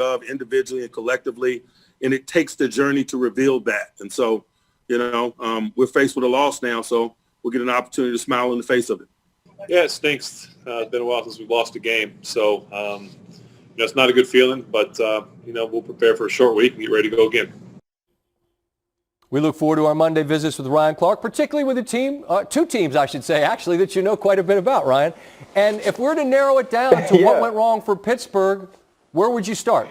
of individually and collectively, and it takes the journey to reveal that. And so, we're faced with a loss now, so we'll get an opportunity to smile in the face of it. Yeah, it stinks. It's been a while since we've lost a game, so it's not a good feeling, but we'll prepare for a short week and get ready to go again. We look forward to our Monday visits with Ryan Clark, particularly with a team, two teams, I should say, actually, that you know quite a bit about, Ryan. And if we're to narrow it down to what went wrong for Pittsburgh, where would you start?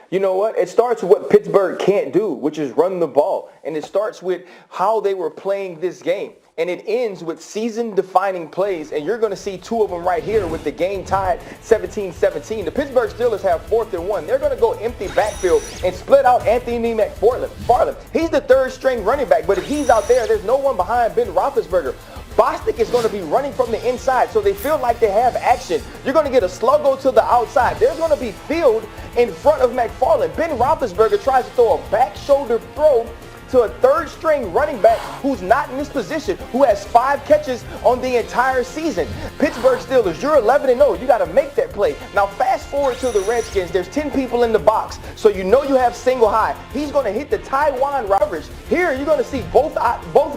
You know what? It starts with what Pittsburgh can't do, which is run the ball. And it starts with how they were playing this game. And it ends with season-defining plays, and you're going to see two of them right here with the game tied 17-17. The Pittsburgh Steelers have 4th and 1. They're going to go empty backfield and split out Anthony McFarland. He's the third-string running back, but if he's out there, there's no one behind Ben Roethlisberger. Bostic is going to be running from the inside, so they feel like they have action. You're going to get a sluggo to the outside. There's going to be field in front of McFarland. Ben Roethlisberger tries to throw a back shoulder throw to a third-string running back who's not in this position, who has 5 catches on the entire season. Pittsburgh Steelers, you're 11-0. You got to make that play. Now, fast forward to the Redskins. There's 10 people in the box, so you know you have single high. He's going to hit the Taiwan coverage. Here, you're going to see both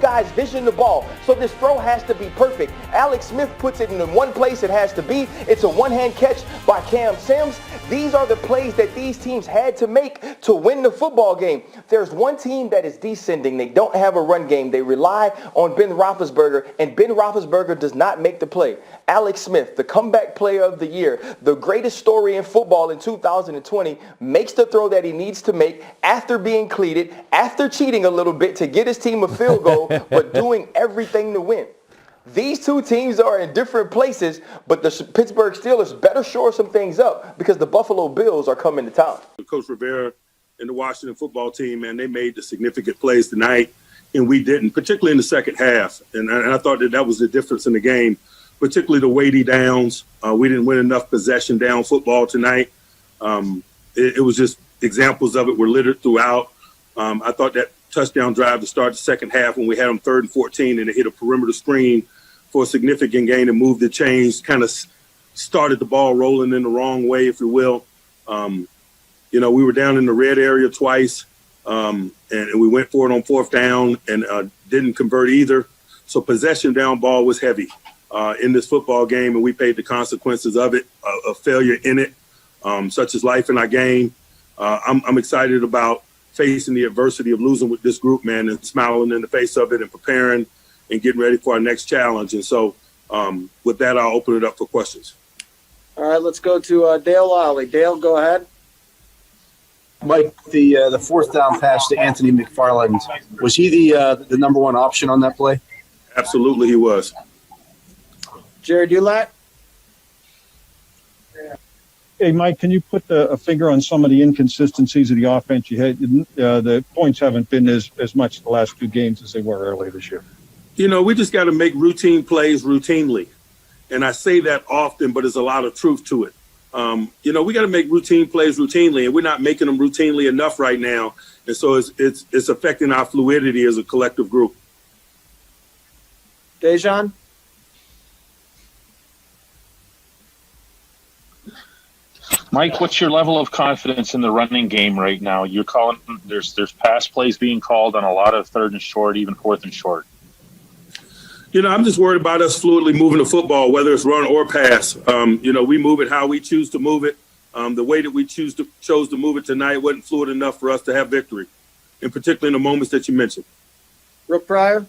guys vision the ball, so this throw has to be perfect. Alex Smith puts it in the one place it has to be. It's a one-hand catch by Cam Sims. These are the plays that these teams had to make to win the football game. There's one team that is descending. They don't have a run game. They rely on Ben Roethlisberger, and Ben Roethlisberger does not make the play. Alex Smith, the comeback player of the year, the greatest story in football in 2020, makes the throw that he needs to make after being cleated, after cheating a little bit to get his team a field goal, but doing everything to win. These two teams are in different places, but the Pittsburgh Steelers better shore some things up because the Buffalo Bills are coming to town. Coach Rivera and the Washington football team, man, they made the significant plays tonight, and we didn't, particularly in the second half. And I thought that was the difference in the game, particularly the weighty downs. We didn't win enough possession down football tonight. It was just examples of it were littered throughout. I thought that touchdown drive to start the second half when we had them 3rd and 14 and they hit a perimeter screen for a significant gain and moved the chains, kind of started the ball rolling in the wrong way, if you will. We were down in the red area twice, and we went for it on 4th down and didn't convert either. So possession down ball was heavy in this football game, and we paid the consequences of it, a failure in it, such as life in our game. I'm excited about facing the adversity of losing with this group, man, and smiling in the face of it and preparing and getting ready for our next challenge. And so with that, I'll open it up for questions. All right, let's go to Dale Lally. Dale, go ahead. Mike, the 4th down pass to Anthony McFarland, was he the number one option on that play? Absolutely, he was. Jerry Dulac? Hey, Mike, can you put a finger on some of the inconsistencies of the offense? You had the points haven't been as much the last 2 games as they were earlier this year. We just got to make routine plays routinely. And I say that often, but there's a lot of truth to it. We got to make routine plays routinely, and we're not making them routinely enough right now. And so it's affecting our fluidity as a collective group. Dejan? Mike, what's your level of confidence in the running game right now? You're calling there's pass plays being called on a lot of 3rd and short, even 4th and short. I'm just worried about us fluidly moving the football, whether it's run or pass. We move it how we choose to move it. The way that we chose to move it tonight wasn't fluid enough for us to have victory, and particularly in the moments that you mentioned. Brooke Pryor?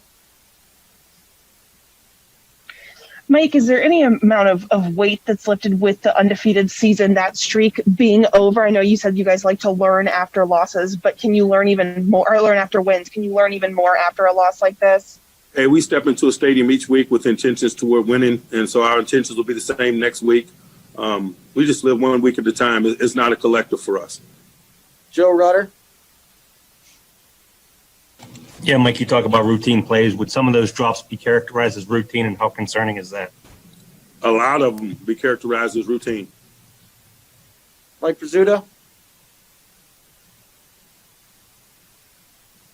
Mike, is there any amount of weight that's lifted with the undefeated season, that streak being over? I know you said you guys like to learn after losses, but can you learn even more, or learn after wins? Can you learn even more after a loss like this? Hey, we step into a stadium each week with intentions toward winning, and so our intentions will be the same next week. We just live one week at a time. It's not a collective for us. Joe Rutter? Yeah, Mike, you talk about routine plays. Would some of those drops be characterized as routine, and how concerning is that? A lot of them be characterized as routine. Mike Pizzuto?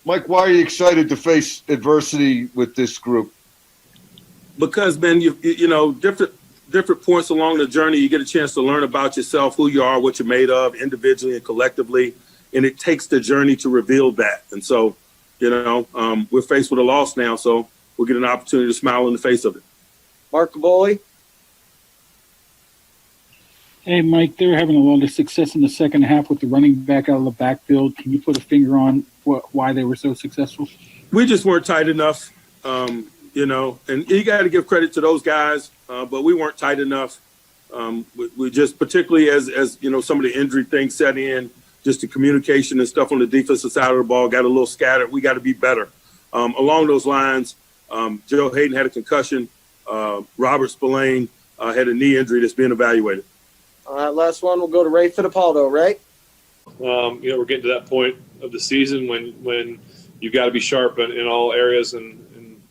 Mike, why are you excited to face adversity with this group? Because, man, different different points along the journey, you get a chance to learn about yourself, who you are, what you're made of individually and collectively. And it takes the journey to reveal that. And so, we're faced with a loss now, so we'll get an opportunity to smile in the face of it. Mark Caboli. Hey, Mike, they were having a lot of success in the second half with the running back out of the backfield. Can you put a finger on why they were so successful? We just weren't tight enough, and you got to give credit to those guys, but we weren't tight enough. We just, particularly as some of the injury things set in, just the communication and stuff on the defensive side of the ball got a little scattered. We got to be better. Along those lines, Joe Hayden had a concussion. Robert Spillane had a knee injury that's being evaluated. All right, last one. We'll go to Ray Fittipaldo. Ray? We're getting to that point of the season when you've got to be sharp in all areas and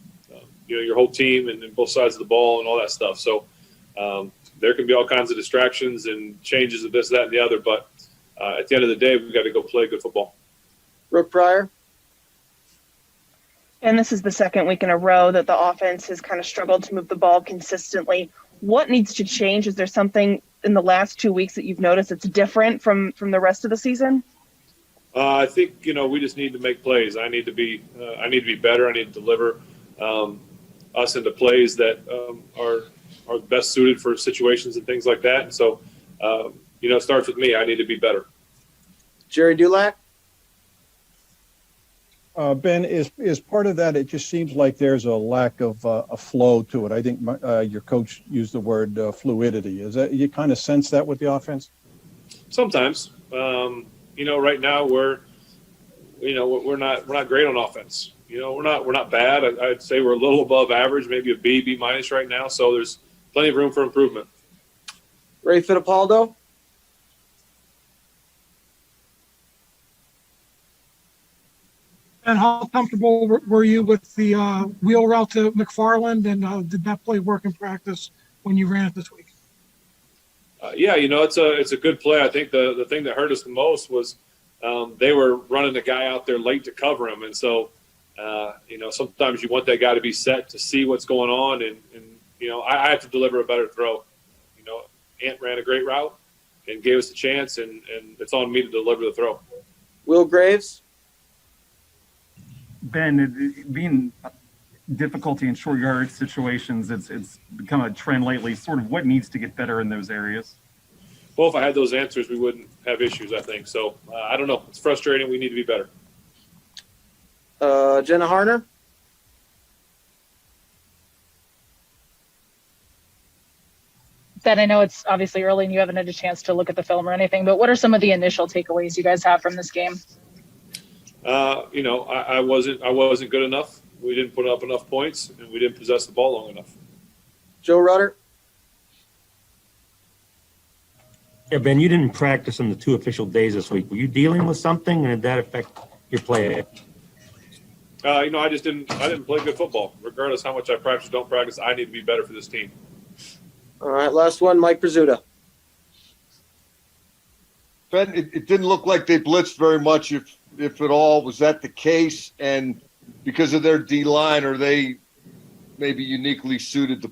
your whole team and both sides of the ball and all that stuff. So there can be all kinds of distractions and changes of this, that, and the other. But at the end of the day, we've got to go play good football. Brooke Pryor? And this is the second week in a row that the offense has kind of struggled to move the ball consistently. What needs to change? Is there something in the last 2 weeks that you've noticed that's different from the rest of the season? I think we just need to make plays. I need to be better. I need to deliver us into plays that are best suited for situations and things like that. And so it starts with me. I need to be better. Jerry Dulac? Ben, is part of that, it just seems like there's a lack of a flow to it. I think your coach used the word fluidity. Is that, you kind of sense that with the offense? Sometimes. Right now we're not great on offense. We're not bad. I'd say we're a little above average, maybe a B minus right now. So there's plenty of room for improvement. Ray Fittipaldo? And how comfortable were you with the wheel route to McFarland, and did that play work in practice when you ran it this week? It's a good play. I think the thing that hurt us the most was they were running the guy out there late to cover him, and so sometimes you want that guy to be set to see what's going on, and I have to deliver a better throw. Ant ran a great route and gave us a chance, and it's on me to deliver the throw. Will Graves? Ben, being difficulty in short yard situations, it's become a trend lately. Sort of what needs to get better in those areas? Well, if I had those answers, we wouldn't have issues, I think. So I don't know. It's frustrating. We need to be better. Jenna Harner? Ben, I know it's obviously early and you haven't had a chance to look at the film or anything, but what are some of the initial takeaways you guys have from this game? I wasn't good enough. We didn't put up enough points, and we didn't possess the ball long enough. Joe Rutter? Yeah, Ben, you didn't practice on the 2 official days this week. Were you dealing with something, and did that affect your play? I didn't play good football. Regardless how much I practice or don't practice, I need to be better for this team. All right, last one, Mike Pizzuta. Ben, it didn't look like they blitzed very much, if at all. Was that the case? And because of their D-line, are they maybe uniquely suited to